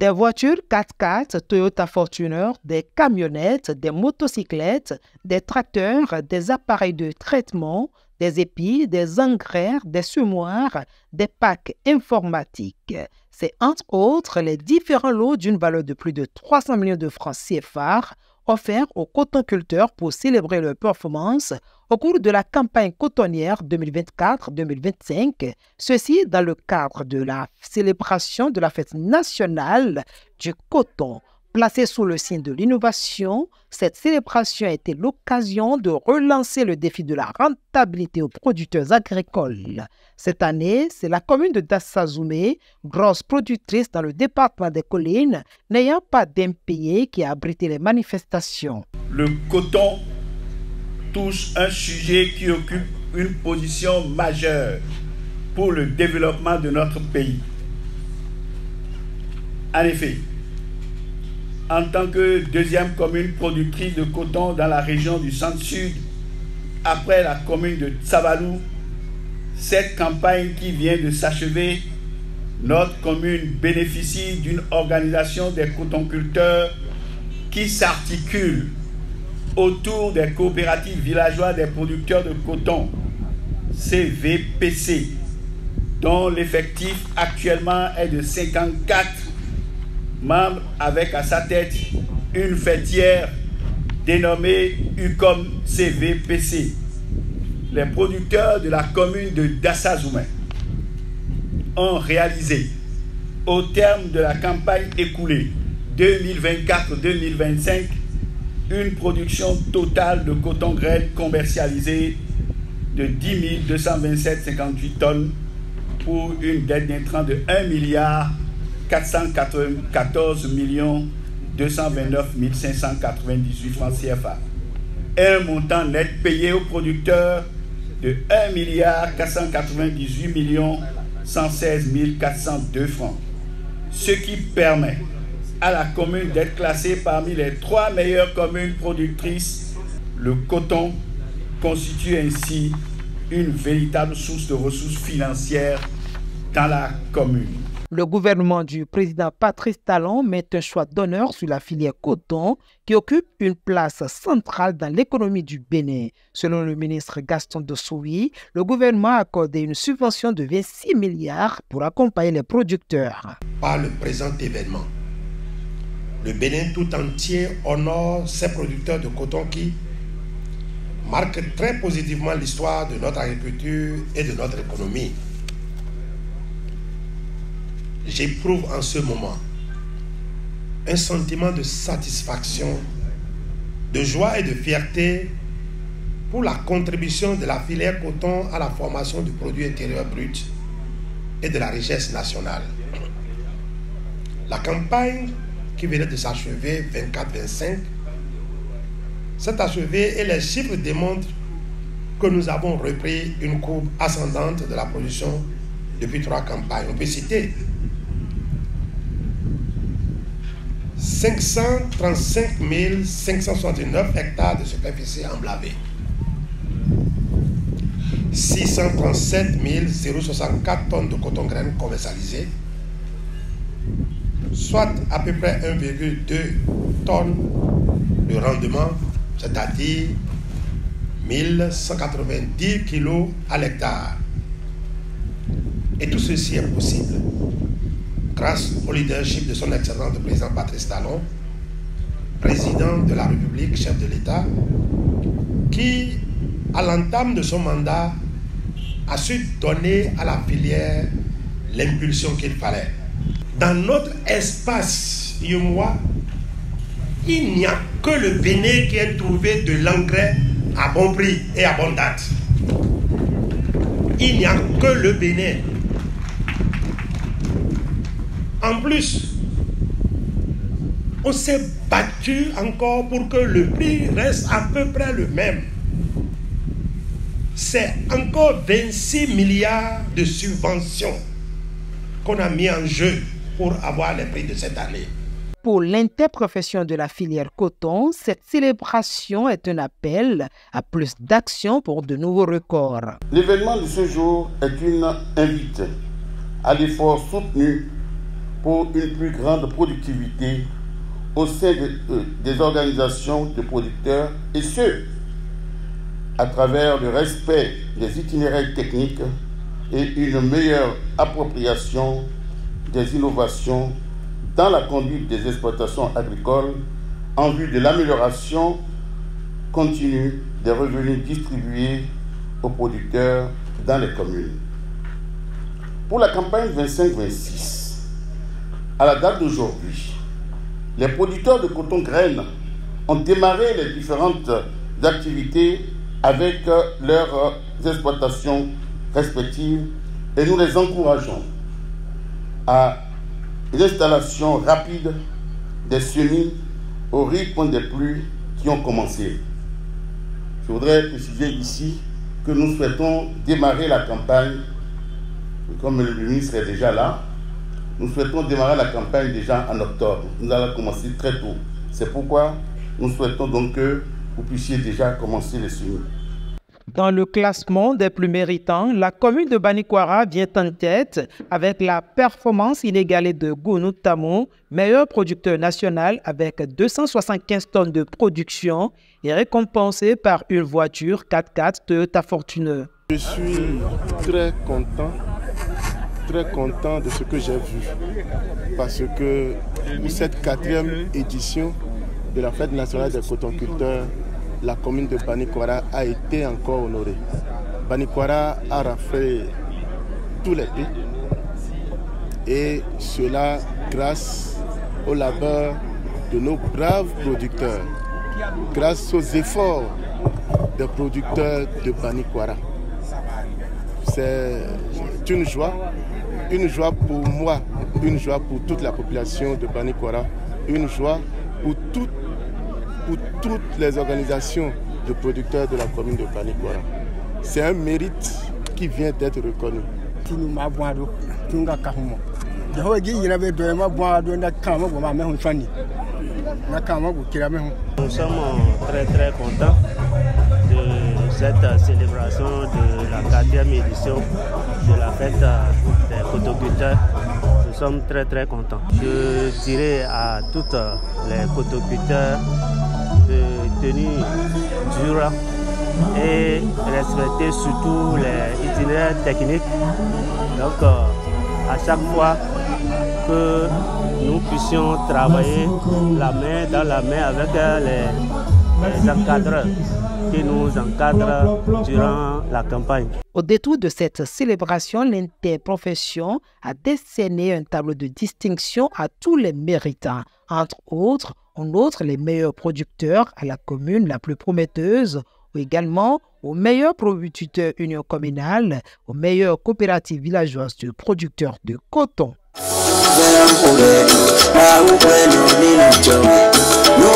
Des voitures 4x4, Toyota Fortuner, des camionnettes, des motocyclettes, des tracteurs, des appareils de traitement, des épis, des engrais, des semoirs, des packs informatiques. C'est entre autres les différents lots d'une valeur de plus de 300 millions de francs CFA offerts aux cotonculteurs pour célébrer leur performance au cours de la campagne cotonnière 2024-2025, ceci dans le cadre de la célébration de la fête nationale du coton. Placée sous le signe de l'innovation, cette célébration a été l'occasion de relancer le défi de la rentabilité aux producteurs agricoles. Cette année, c'est la commune de Dassazoumé, grosse productrice dans le département des collines, n'ayant pas d'impayés, qui a abrité les manifestations. Le coton touche un sujet qui occupe une position majeure pour le développement de notre pays. En effet, en tant que deuxième commune productrice de coton dans la région du Centre-Sud, après la commune de Tsabalou, cette campagne qui vient de s'achever, notre commune bénéficie d'une organisation des cotonculteurs qui s'articule autour des coopératives villageoises des producteurs de coton, CVPC, dont l'effectif actuellement est de 54 membres, avec à sa tête une fêtière dénommée UCOM CVPC. Les producteurs de la commune de Dassazoumé ont réalisé, au terme de la campagne écoulée 2024-2025, une production totale de coton graine commercialisée de 10 227,58 tonnes pour une dette d'intrant de 1 414 229 598 francs CFA. Un montant net payé aux producteurs de 1 498 116 402 francs, ce qui permet à la commune d'être classée parmi les 3 meilleures communes productrices. Le coton constitue ainsi une véritable source de ressources financières dans la commune. Le gouvernement du président Patrice Talon met un choix d'honneur sur la filière coton qui occupe une place centrale dans l'économie du Bénin. Selon le ministre Gaston Dossoui, le gouvernement a accordé une subvention de 26 milliards pour accompagner les producteurs. Par le présent événement, le Bénin tout entier honore ses producteurs de coton qui marquent très positivement l'histoire de notre agriculture et de notre économie. J'éprouve en ce moment un sentiment de satisfaction, de joie et de fierté pour la contribution de la filière coton à la formation du produit intérieur brut et de la richesse nationale. La campagne qui venait de s'achever 24-25 s'est achevée et les chiffres démontrent que nous avons repris une courbe ascendante de la production depuis 3 campagnes. On peut citer 535 569 hectares de superficie emblavée, 637 064 tonnes de coton graine commercialisées, soit à peu près 1,2 tonnes de rendement, c'est-à-dire 1190 kilos à l'hectare. Et tout ceci est possible grâce au leadership de son Excellence le président Patrice Talon, président de la République, chef de l'État, qui, à l'entame de son mandat, a su donner à la filière l'impulsion qu'il fallait. Dans notre espace yumois, il n'y a que le Bénin qui ait trouvé de l'engrais à bon prix et à bonne date. Il n'y a que le Bénin. En plus, on s'est battu encore pour que le prix reste à peu près le même. C'est encore 26 milliards de subventions qu'on a mis en jeu pour avoir les prix de cette année. Pour l'interprofession de la filière coton, cette célébration est un appel à plus d'action pour de nouveaux records. L'événement de ce jour est une invite à l'effort soutenu pour une plus grande productivité au sein des organisations de producteurs, et ce, à travers le respect des itinéraires techniques et une meilleure appropriation des innovations dans la conduite des exploitations agricoles en vue de l'amélioration continue des revenus distribués aux producteurs dans les communes. Pour la campagne 25-26, à la date d'aujourd'hui, les producteurs de coton-graines ont démarré les différentes activités avec leurs exploitations respectives et nous les encourageons à l'installation rapide des semis au rythme des pluies qui ont commencé. Je voudrais préciser ici que nous souhaitons démarrer la campagne, comme le ministre est déjà là, nous souhaitons démarrer la campagne déjà en octobre. Nous allons commencer très tôt. C'est pourquoi nous souhaitons donc que vous puissiez déjà commencer les semis. Dans le classement des plus méritants, la commune de Banikwara vient en tête avec la performance inégalée de Gounou Tamo, meilleur producteur national avec 275 tonnes de production et récompensé par une voiture 4x4 Toyota Fortuner. Je suis très content de ce que j'ai vu parce que pour cette 4e édition de la fête nationale des cotonculteurs, la commune de Banikwara a été encore honorée. Banikwara a raflé tous les prix et cela grâce au labeur de nos braves producteurs, grâce aux efforts des producteurs de Banikwara. C'est une joie pour moi, une joie pour toute la population de Banikwara, une joie pour toutes les organisations de producteurs de la commune de Banikwara. C'est un mérite qui vient d'être reconnu. Nous sommes très contents de cette célébration de la 4e édition de la fête des cotonculteurs. Nous sommes très contents. Je dirais à tous les cotonculteurs de tenir dur et respecter surtout les itinéraires techniques. Donc à chaque fois que nous puissions travailler la main dans la main avec les encadreurs qui nous encadrent durant la campagne. Au détour de cette célébration, l'interprofession a décerné un tableau de distinction à tous les méritants. Entre autres, on note les meilleurs producteurs à la commune la plus prometteuse, ou également aux meilleurs producteurs union communale, aux meilleures coopératives villageoises de producteurs de coton. No